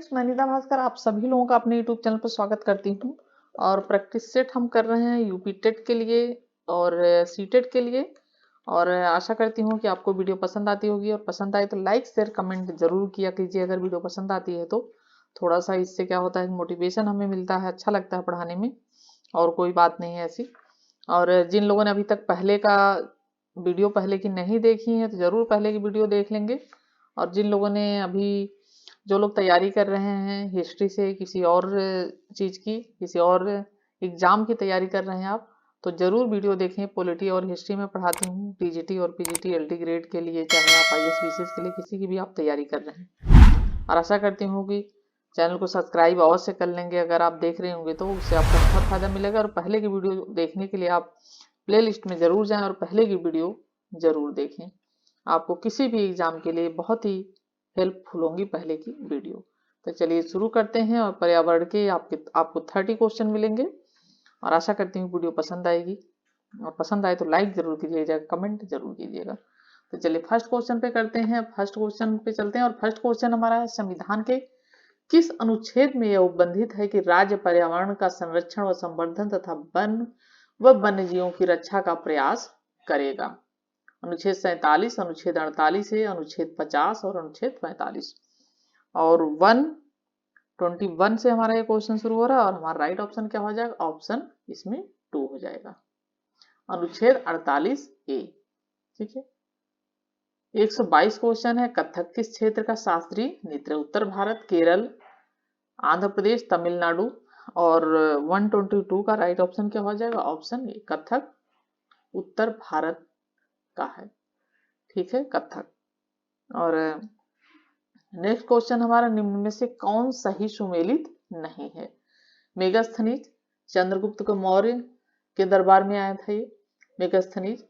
Friends, मैं निदा भास्कर आप सभी लोगों का अपने यूट्यूब चैनल पर स्वागत करती हूँ। और प्रैक्टिस सेट हम कर रहे हैं यूपी टेट के लिए और सी टेट के लिए। और आशा करती हूँ कि आपको वीडियो पसंद आती होगी, और पसंद आए तो लाइक शेयर कमेंट जरूर किया कीजिए। अगर वीडियो पसंद आती है तो थोड़ा सा इससे क्या होता है, मोटिवेशन हमें मिलता है, अच्छा लगता है पढ़ाने में, और कोई बात नहीं है ऐसी। और जिन लोगों ने अभी तक पहले की नहीं देखी है तो जरूर पहले की वीडियो देख लेंगे। और जिन लोगों ने जो लोग तैयारी कर रहे हैं हिस्ट्री से, किसी और चीज की, किसी और एग्जाम की तैयारी कर रहे हैं आप, तो जरूर वीडियो देखें। पॉलिटी और हिस्ट्री में पढ़ाती हूँ, टीजीटी और पीजीटी एलटी ग्रेड के लिए, चाहे आप आईएएस बीसीएस के लिए किसी की भी आप तैयारी कर रहे हैं। और आशा करती हूँ कि चैनल को सब्सक्राइब अवश्य कर लेंगे। अगर आप देख रहे होंगे तो उससे आपको बहुत फायदा मिलेगा। और पहले की वीडियो देखने के लिए आप प्ले लिस्ट में जरूर जाएं और पहले की वीडियो जरूर देखें। आपको किसी भी एग्जाम के लिए बहुत ही हेल्पफुल होंगी पहले की वीडियो। तो चलिए शुरू करते हैं। और पर्यावरण के आपको 30 क्वेश्चन मिलेंगे, और आशा करती हूँ वीडियो पसंद आएगी। और पसंद आए तो लाइक जरूर कीजिएगा, कमेंट जरूर कीजिएगा। तो चलिए फर्स्ट क्वेश्चन पे करते हैं, फर्स्ट क्वेश्चन पे चलते हैं। और फर्स्ट क्वेश्चन हमारा है, संविधान के किस अनुच्छेद में यह उपबंधित है कि राज्य पर्यावरण का संरक्षण व संवर्धन तथा वन व वन्यजीवों की रक्षा का प्रयास करेगा? अनुच्छेद 47, अनुच्छेद 48 है, अनुच्छेद 50 और अनुच्छेद 45। और 121 से हमारा ये क्वेश्चन शुरू हो रहा है, और हमारा राइट ऑप्शन क्या हो जाएगा? ऑप्शन इसमें 2 हो जाएगा, अनुच्छेद 48 ए। ठीक है। 122 क्वेश्चन है, कथक किस क्षेत्र का शास्त्रीय नृत्य? उत्तर भारत, केरल, आंध्र प्रदेश, तमिलनाडु। और 122 का राइट ऑप्शन क्या हो जाएगा? ऑप्शन ए, कथक उत्तर भारत का है। ठीक है, कथक। और नेक्स्ट क्वेश्चन हमारा, निम्न में से कौन सही सुमेलित नहीं है? मेगास्थनीज चंद्रगुप्त के मौर्य के दरबार में आया था ये मेगास्थनीज।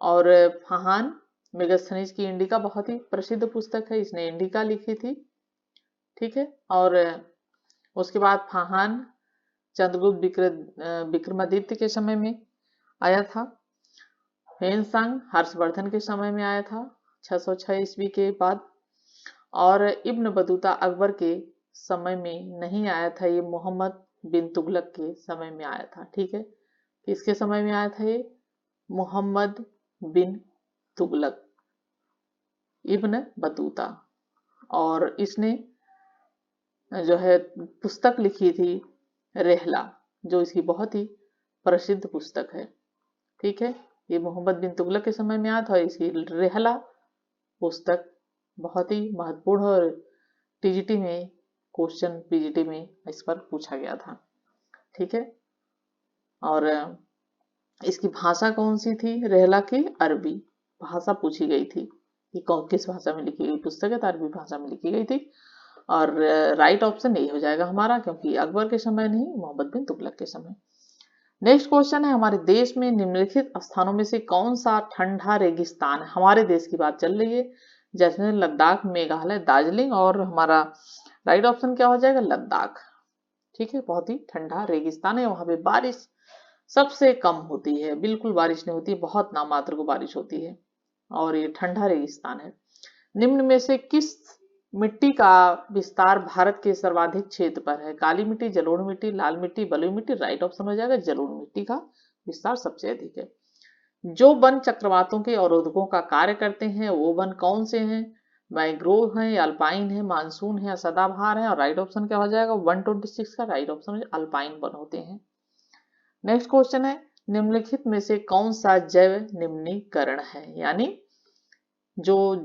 और फाहान, मेगास्थनीज की इंडिका बहुत ही प्रसिद्ध पुस्तक है, इसने इंडिका लिखी थी। ठीक है। और उसके बाद फाहान चंद्रगुप्त विक्रमादित्य के समय में आया था। हेनसांग हर्षवर्धन के समय में आया था 606 ईस्वी के बाद। और इब्न बतूता अकबर के समय में नहीं आया था, ये मोहम्मद बिन तुगलक के समय में आया था। ठीक है, किसके समय में आया था? ये मोहम्मद बिन तुगलक, इब्न बतूता। और इसने जो है पुस्तक लिखी थी रेहला, जो इसकी बहुत ही प्रसिद्ध पुस्तक है। ठीक है, ये मोहम्मद बिन तुगलक के समय में आया था। इसकी रेहला पुस्तक बहुत ही महत्वपूर्ण, और टीजीटी में क्वेश्चन, पीजीटी में इस पर पूछा गया था। ठीक है। और इसकी भाषा कौन सी थी? रेहला की अरबी भाषा पूछी गई थी कि किस भाषा में लिखी गई पुस्तक है, तो अरबी भाषा में लिखी गई थी। और राइट ऑप्शन यही हो जाएगा हमारा, क्योंकि अकबर के समय नहीं, मोहम्मद बिन तुगलक के समय। नेक्स्ट क्वेश्चन है, हमारे देश में निम्नलिखित स्थानों में से कौन सा ठंडा रेगिस्तान है? हमारे देश की बात चल रही है, जैसे लद्दाख, मेघालय, दार्जिलिंग। और हमारा राइट ऑप्शन क्या हो जाएगा? लद्दाख। ठीक है, बहुत ही ठंडा रेगिस्तान है, वहां पे बारिश सबसे कम होती है, बिल्कुल बारिश नहीं होती है, बहुत नामात्र को बारिश होती है, और ये ठंडा रेगिस्तान है। निम्न में से किस मिट्टी का विस्तार भारत के सर्वाधिक क्षेत्र पर है? काली मिट्टी, जलोढ़ मिट्टी, लाल मिट्टी, बलुई मिट्टी। राइट ऑप्शन हो जाएगा जलोढ़ मिट्टी का विस्तार सबसे अधिक है। जो वन चक्रवातों के अवरोधकों का कार्य करते हैं वो वन कौन से हैं? मैंग्रोव है, अल्पाइन है, मानसून है, सदाबहार है। और राइट ऑप्शन क्या हो जाएगा? 126 का राइट ऑप्शन अल्पाइन वन होते हैं। नेक्स्ट क्वेश्चन है, निम्नलिखित में से कौन सा जैव निम्नीकरण है? यानी जो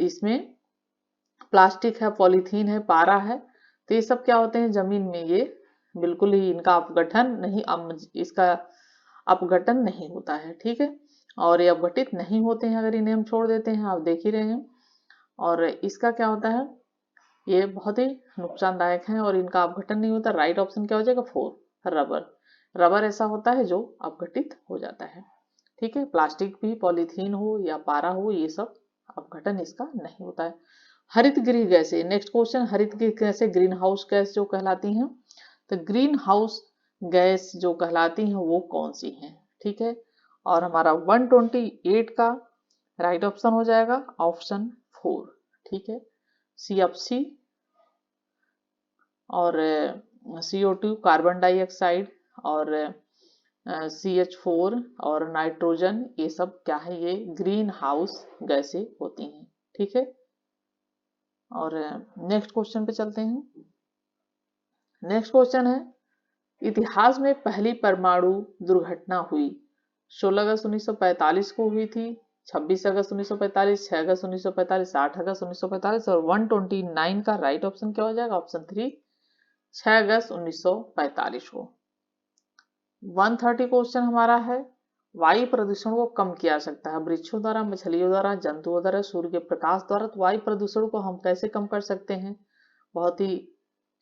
इसमें प्लास्टिक है, पॉलीथीन है, पारा है, तो ये सब क्या होते हैं जमीन में? ये बिल्कुल ही इनका इसका अपघटन नहीं होता है। ठीक है, और ये अपघटित नहीं होते हैं अगर इन्हें हम छोड़ देते हैं, आप देख ही रहे हैं। और इसका क्या होता है, ये बहुत ही नुकसानदायक है और इनका अपघटन नहीं होता। राइट ऑप्शन क्या हो जाएगा? 4, रबर। रबर ऐसा होता है जो अपघटित हो जाता है। ठीक है, प्लास्टिक भी, पॉलीथीन हो या पारा हो, ये सब अपघटन इसका नहीं होता है। हरित गृह गैसें, नेक्स्ट क्वेश्चन, हरित गृह गैसें ग्रीन हाउस गैस जो कहलाती हैं, तो ग्रीन हाउस गैस जो कहलाती हैं वो कौन सी हैं? ठीक है, और हमारा 128 का राइट ऑप्शन हो जाएगा ऑप्शन 4। ठीक है, CFC, और CO2 कार्बन डाइऑक्साइड और CH4 और नाइट्रोजन, ये सब क्या है, ये ग्रीन हाउस गैसें होती हैं। ठीक है, और नेक्स्ट क्वेश्चन पे चलते हैं। नेक्स्ट क्वेश्चन है, इतिहास में पहली परमाणु दुर्घटना हुई 16 अगस्त 1945 को हुई थी, 26 अगस्त 1945, 6 अगस्त 1945, 8 अगस्त 1945 और 129 का राइट ऑप्शन क्या हो जाएगा? ऑप्शन 3, 6 अगस्त 1945 को। 130 क्वेश्चन हमारा है, वायु प्रदूषण को कम किया जा सकता है वृक्षों द्वारा, मछलियों द्वारा, जंतुओं द्वारा, सूर्य के प्रकाश द्वारा। तो वायु प्रदूषण को हम कैसे कम कर सकते हैं? बहुत ही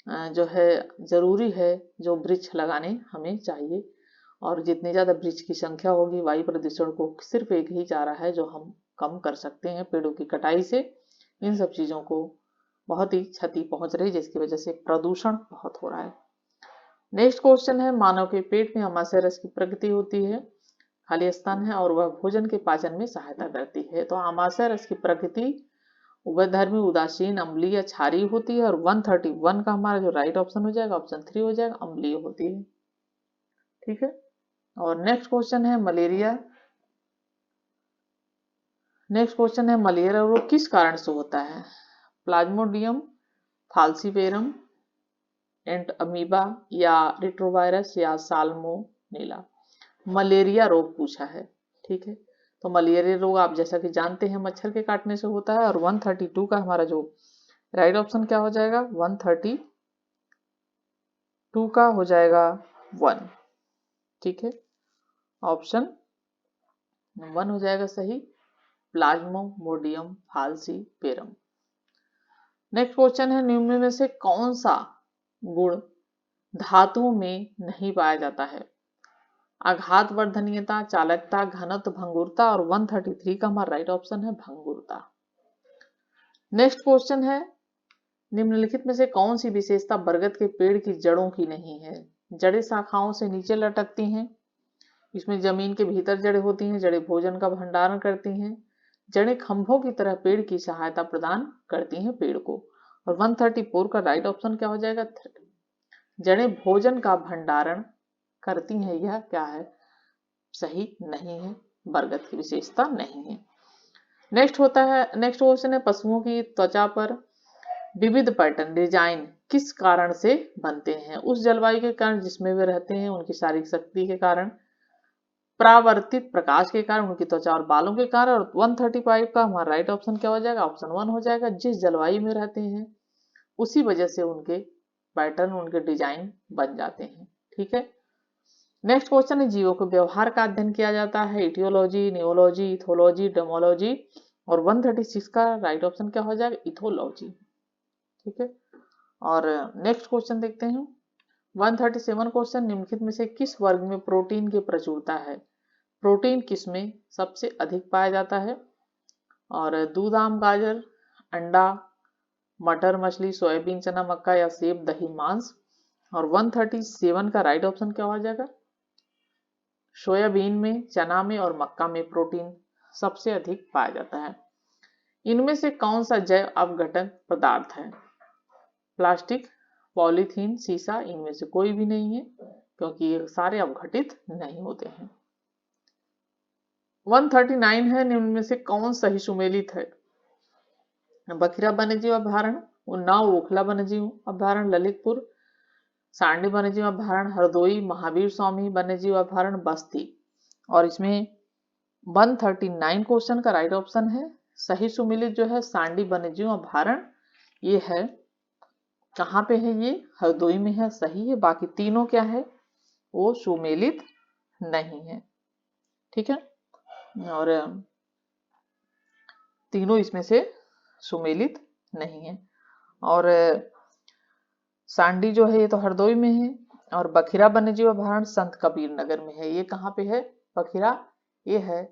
जो है जरूरी है, जो वृक्ष लगाने हमें चाहिए, और जितनी ज्यादा वृक्ष की संख्या होगी, वायु प्रदूषण को सिर्फ एक ही चारा है जो हम कम कर सकते हैं। पेड़ों की कटाई से इन सब चीजों को बहुत ही क्षति पहुंच रही है, जिसकी वजह से प्रदूषण बहुत हो रहा है। नेक्स्ट क्वेश्चन है, मानव के पेट में आमाशय रस की प्रकृति होती है, खाली स्थान है, और वह भोजन के पाचन में सहायता करती है। तो आमाशय रस की प्रकृति उभयधर्मी, उदासीन, अम्लीय, क्षारीय होती है। और 131 का हमारा जो राइट ऑप्शन हो जाएगा, ऑप्शन 3 हो जाएगा, अम्लीय होती है। ठीक है, और नेक्स्ट क्वेश्चन है मलेरिया। नेक्स्ट क्वेश्चन है, मलेरिया रोग किस कारण से होता है? प्लाज्मोडियम फाल्सीपेरम, एंट अमीबा, या रिट्रोवायरस, या साल्मोनेला। मलेरिया रोग पूछा है। ठीक है, तो मलेरिया रोग आप जैसा कि जानते हैं मच्छर के काटने से होता है। और 132 का हमारा जो राइट ऑप्शन क्या हो जाएगा? 132 का हो जाएगा 1। ठीक है, ऑप्शन 1 हो जाएगा सही, प्लाज्मोडियम फाल्सीपेरम। नेक्स्ट क्वेश्चन है, निम्न में से कौन सा गुण धातुओं में नहीं पाया जाता है? आघात वर्धनीयता, चालकता, घनत्व, भंगुरता। और 133 का हमारा राइट ऑप्शन है भंगुरता। नेक्स्ट क्वेश्चन है, निम्नलिखित में से कौन सी विशेषता बरगद के पेड़ की जड़ों की नहीं है? जड़ें शाखाओं से नीचे लटकती हैं, इसमें जमीन के भीतर जड़ें होती हैं, जड़ें भोजन का भंडारण करती हैं, जड़ें खंभों की तरह पेड़ की सहायता प्रदान करती हैं पेड़ को। और 134 का राइट ऑप्शन क्या हो जाएगा? जड़ें भोजन का भंडारण करती हैं, यह क्या है? सही नहीं है, बरगद की विशेषता नहीं है। नेक्स्ट क्वेश्चन है, पशुओं की त्वचा पर विविध पैटर्न डिजाइन किस कारण से बनते हैं? उस जलवायु के कारण जिसमें वे रहते हैं, उनकी शारीरिक शक्ति के कारण, परावर्तित प्रकाश के कारण, उनकी त्वचा और बालों के कारण। और 135 का हमारा राइट ऑप्शन क्या हो जाएगा? ऑप्शन 1 हो जाएगा, जिस जलवायु में रहते हैं उसी वजह से उनके पैटर्न, उनके डिजाइन बन जाते हैं। ठीक है, नेक्स्ट क्वेश्चन है, जीवों के व्यवहार का अध्ययन किया जाता है, इटियोलॉजी, नियोलॉजी, इथोलॉजी, डेमोलॉजी। और 136 का राइट ऑप्शन क्या हो जाएगा? इथोलॉजी। ठीक है, और नेक्स्ट क्वेश्चन देखते हैं, 137 क्वेश्चन, निम्नलिखित में से किस वर्ग में प्रोटीन की प्रचुरता है? प्रोटीन किसमें सबसे अधिक पाया जाता है? और दूध, आम, गाजर, अंडा, मटर, मछली, सोयाबीन, चना, मक्का, या सेब, दही, मांस। और 137 का राइट ऑप्शन क्या हो जाएगा? सोयाबीन में, चना में और मक्का में प्रोटीन सबसे अधिक पाया जाता है। इनमें से कौन सा जैव अपघटन पदार्थ है? प्लास्टिक, पॉलीथीन, सीसा, इनमें से कोई भी नहीं है, क्योंकि ये सारे अपघटित नहीं होते हैं। 139 है, निम्न में से कौन सही सुमेलित है? बखिरा वन्यजीव अभयारण्य, उन्नाव ओखला वन्यजीव अभयारण्य, ललितपुर सांडी वन्यजीव अभयारण्य, हरदोई महावीर स्वामी वन्यजीव अभयारण्य, बस्ती। और इसमें 139 क्वेश्चन का राइट ऑप्शन है सही सुमेलित जो है सांडी वन्यजीव अभयारण्य, ये है कहाँ पे है? ये हरदोई में है, सही है। बाकी तीनों क्या है? वो सुमेलित नहीं है। ठीक है, और तीनों इसमें से सुमेलित नहीं है। और सांडी जो है ये तो हरदोई में है, और बखिरा वन्यजीव अभयारण्य संत कबीर नगर में है। ये कहाँ पे है? बखिरा, ये है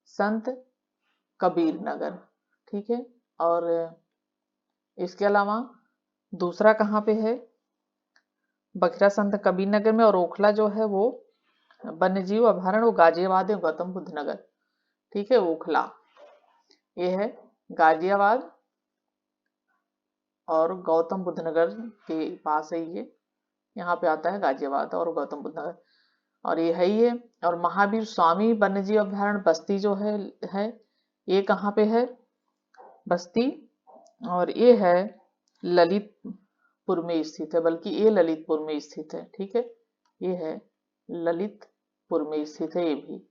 संत कबीर नगर। ठीक है, और इसके अलावा दूसरा कहाँ पे है? बखिरा संत कबीर नगर में, और ओखला जो है वो वन्यजीव अभयारण्य वो गाजियाबाद है, गौतम बुद्ध नगर। ठीक है, ओखला ये है गाजियाबाद और गौतम बुद्ध नगर के पास है ये, यहाँ पे आता है गाजियाबाद और गौतम बुद्ध नगर, और ये है ही है। और महावीर स्वामी वन्यजीव अभयारण्य बस्ती जो है ये कहाँ पे है, बस्ती, और ये है ललितपुर में स्थित है, बल्कि ये ललितपुर में स्थित है, ठीक है, ये है ललितपुर में स्थित है ये भी,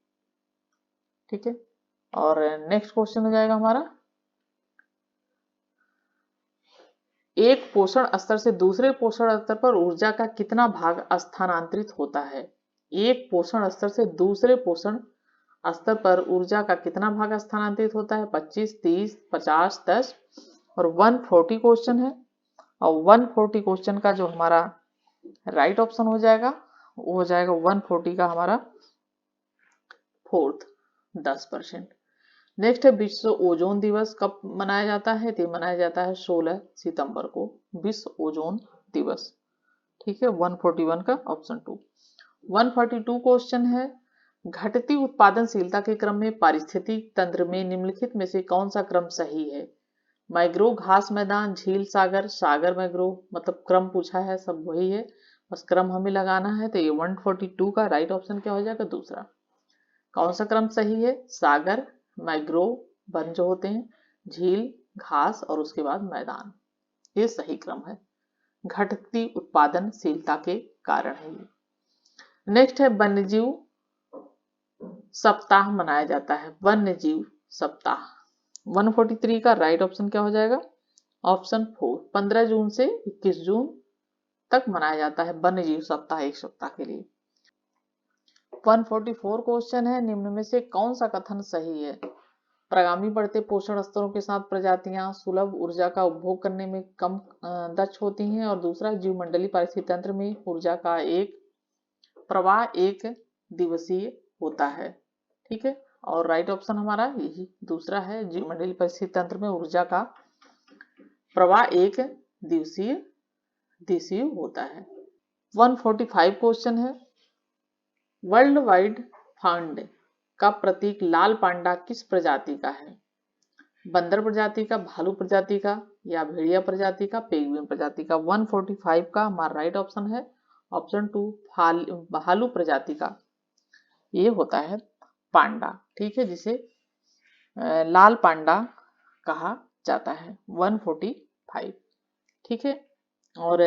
ठीक है। और नेक्स्ट क्वेश्चन हो जाएगा हमारा, एक पोषण स्तर से दूसरे पोषण स्तर पर ऊर्जा का कितना भाग स्थानांतरित होता है। एक पोषण स्तर से दूसरे पोषण स्तर पर ऊर्जा का कितना भाग स्थानांतरित होता है, 25, 30, 50, 10 और 140 क्वेश्चन है। और 140 क्वेश्चन का जो हमारा राइट ऑप्शन हो जाएगा वो हो जाएगा 140 का हमारा फोर्थ 10%। नेक्स्ट है विश्व ओजोन दिवस कब मनाया जाता है, तो मनाया जाता है 16 सितंबर को विश्व ओजोन दिवस, ठीक है। 141 का ऑप्शन 2। 142 क्वेश्चन है, घटती उत्पादनशीलता के क्रम में पारिस्थितिक तंत्र में निम्नलिखित में से कौन सा क्रम सही है। मैग्रोव घास मैदान, झील सागर, सागर मैग्रोव, मतलब क्रम पूछा है, सब वही है, बस क्रम हमें लगाना है। तो ये 142 का राइट ऑप्शन क्या हो जाएगा, दूसरा। कौन सा क्रम सही है, सागर, मैग्रोव वन जो होते हैं, झील, घास और उसके बाद मैदान, ये सही क्रम है, घटती उत्पादनशीलता के कारण है ये। नेक्स्ट है वन्यजीव सप्ताह मनाया जाता है, वन्यजीव सप्ताह। 143 का राइट ऑप्शन क्या हो जाएगा, ऑप्शन 4। 15 जून से 21 जून तक मनाया जाता है वन्यजीव सप्ताह, एक सप्ताह के लिए। 144 क्वेश्चन है, निम्न में से कौन सा कथन सही है। प्रगामी बढ़ते पोषण स्तरों के साथ प्रजातियां सुलभ ऊर्जा का उपभोग करने में कम दक्ष होती हैं, और दूसरा जीवमंडलीय पारिस्थितिक तंत्र में ऊर्जा का एक प्रवाह एक दिवसीय होता है, ठीक है। और राइट ऑप्शन हमारा यही दूसरा है, जीवमंडलीय पारिस्थितिक तंत्र में ऊर्जा का प्रवाह एक दिवसीय होता है। 145 क्वेश्चन है, वर्ल्ड वाइड फंड का प्रतीक लाल पांडा किस प्रजाति का है। बंदर प्रजाति का, भालू प्रजाति का, या भेड़िया प्रजाति का, पेंगुइन प्रजाति का। 145 का हमारा राइट ऑप्शन है ऑप्शन 2, भालू प्रजाति का ये होता है पांडा, ठीक है, जिसे लाल पांडा कहा जाता है। 145, ठीक है। और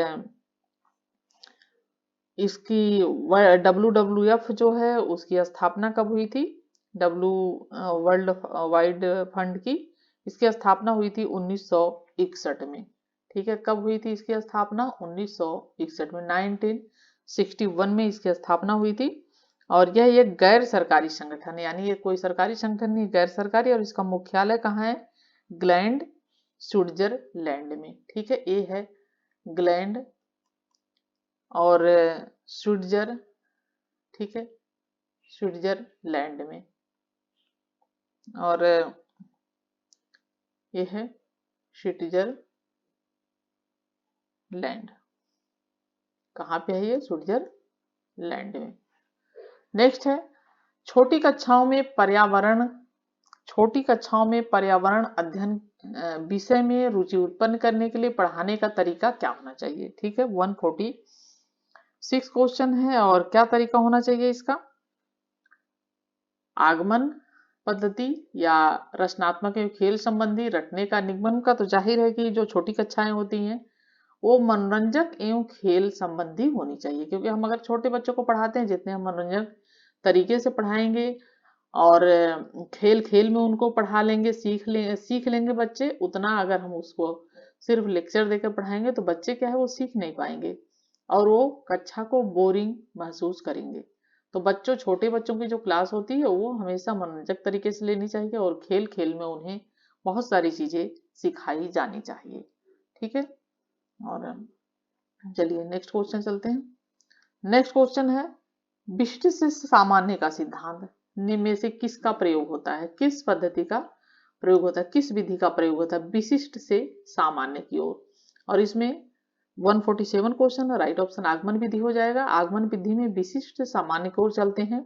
इसकी WWF जो है उसकी स्थापना कब हुई थी, वर्ल्ड वाइड फंड की, इसकी स्थापना हुई थी 1961 में, ठीक है। कब हुई थी इसकी स्थापना, 1961 में, 1961 में इसकी स्थापना हुई थी। और यह एक गैर सरकारी संगठन है, यानी ये कोई सरकारी संगठन नहीं, गैर सरकारी, और इसका मुख्यालय कहाँ है, ग्लैंड स्विट्जरलैंड में, ठीक है। ये है ग्लैंड और स्विट्जर, ठीक है, स्विट्जरलैंड में, और ये है स्विट्जरलैंड, कहाँ पे है ये, स्विट्जरलैंड में। नेक्स्ट है, छोटी कक्षाओं में पर्यावरण अध्ययन विषय में रुचि उत्पन्न करने के लिए पढ़ाने का तरीका क्या होना चाहिए, ठीक है। 146 क्वेश्चन है, और क्या तरीका होना चाहिए इसका, आगमन पद्धति या रचनात्मक खेल संबंधी रटने का निगमन का, तो जाहिर है कि जो छोटी कक्षाएं होती हैं वो मनोरंजक एवं खेल संबंधी होनी चाहिए, क्योंकि हम अगर छोटे बच्चों को पढ़ाते हैं, जितने हम मनोरंजक तरीके से पढ़ाएंगे और खेल खेल में उनको पढ़ा लेंगे, सीख लेंगे बच्चे, उतना अगर हम उसको सिर्फ लेक्चर देकर पढ़ाएंगे तो बच्चे क्या है वो सीख नहीं पाएंगे और वो कक्षा को बोरिंग महसूस करेंगे। तो छोटे बच्चों की जो क्लास होती है वो हमेशा मनोरंजक तरीके से लेनी चाहिए और खेल खेल में उन्हें बहुत सारी चीजें सिखाई जानी चाहिए, ठीक है। और चलिए नेक्स्ट क्वेश्चन चलते हैं। नेक्स्ट क्वेश्चन है, विशिष्ट से सामान्य का सिद्धांत निम्न में से किसका प्रयोग होता है, किस पद्धति का प्रयोग होता है, किस विधि का प्रयोग होता है विशिष्ट से सामान्य की ओर। और इसमें 147 क्वेश्चन है, राइट ऑप्शन आगमन विधि हो जाएगा। आगमन विधि में विशिष्ट से सामान्य की ओर चलते हैं,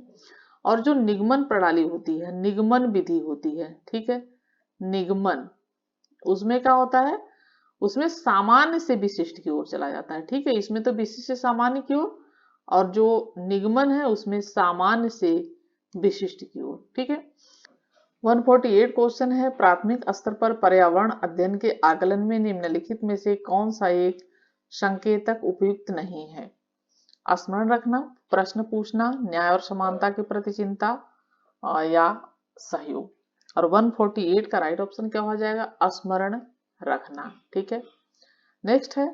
और जो निगमन प्रणाली होती है, निगमन विधि होती है, ठीक है, निगमन, उसमें क्या होता है, उसमें सामान्य से विशिष्ट की ओर चला जाता है। ठीक है, इसमें तो विशिष्ट से सामान्य की ओर, और जो निगमन है उसमें सामान्य से विशिष्ट की ओर। ठीक है, 148 क्वेश्चन है, प्राथमिक स्तर पर पर्यावरण अध्ययन के आकलन में निम्नलिखित में से कौन सा एक संकेतक उपयुक्त नहीं है? स्मरण रखना, प्रश्न पूछना, न्याय और समानता के प्रति चिंता, या सहयोग। और 148 का राइट ऑप्शन क्या हो जाएगा? स्मरण रखना। ठीक है, नेक्स्ट है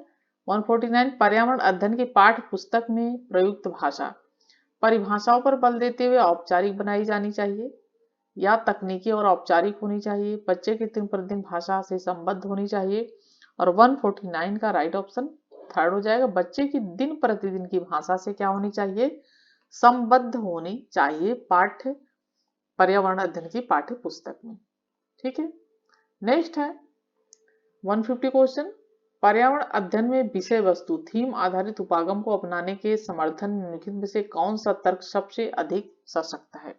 149, पर्यावरण अध्ययन की पाठ्य पुस्तक में प्रयुक्त भाषा परिभाषाओं पर बल देते हुए औपचारिक बनाई जानी चाहिए या तकनीकी और औपचारिक होनी चाहिए, बच्चे की दिन प्रतिदिन भाषा से संबद्ध होनी चाहिए। और 149 का राइट ऑप्शन थर्ड हो जाएगा, बच्चे की दिन प्रतिदिन की भाषा से क्या होनी चाहिए? संबद्ध होनी चाहिए पाठ्य पर्यावरण अध्ययन की पाठ्य पुस्तक में। ठीक है, नेक्स्ट है 150 क्वेश्चन, पर्यावरण अध्ययन में विषय वस्तु थीम आधारित उपागम को अपनाने के समर्थन निम्नलिखित में से कौन सा तर्क सबसे अधिक सशक्त है?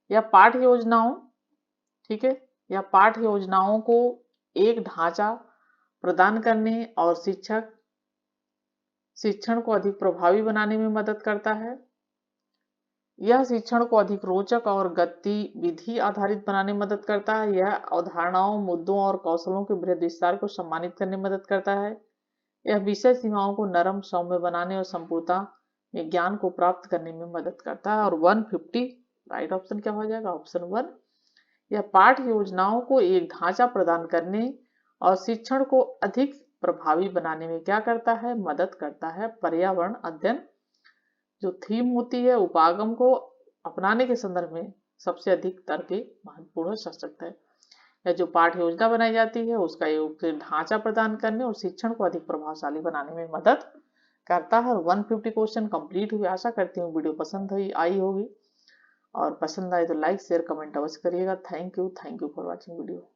या पाठ्य योजनाओं, ठीक है, या पाठ्य योजनाओं को एक ढांचा प्रदान करने और शिक्षण को अधिक प्रभावी बनाने में मदद करता है, यह शिक्षण को अधिक रोचक और गतिविधि आधारित बनाने में मदद करता है, यह अवधारणाओं, मुद्दों और कौशलों के बृहद विस्तार को सम्मानित करने में मदद करता है, यह विषय सीमाओं को नरम सौम्य बनाने और संपूर्णता में ज्ञान को प्राप्त करने में मदद करता है। और 150 राइट ऑप्शन क्या हो जाएगा? ऑप्शन 1, यह पाठ्य योजनाओं को एक ढांचा प्रदान करने और शिक्षण को अधिक प्रभावी बनाने में क्या करता है? मदद करता है। पर्यावरण अध्ययन जो थीम होती है उपागम को अपनाने के संदर्भ में सबसे अधिक तर्क महत्वपूर्ण और सशक्त है। या जो पाठ्य योजना बनाई जाती है उसका एक ढांचा प्रदान करने और शिक्षण को अधिक प्रभावशाली बनाने में मदद करता है। 150 क्वेश्चन कंप्लीट हुए। आशा करती हूँ वीडियो पसंद आई होगी, और पसंद आए तो लाइक शेयर कमेंट अवश्य करिएगा। Thank you for watching video.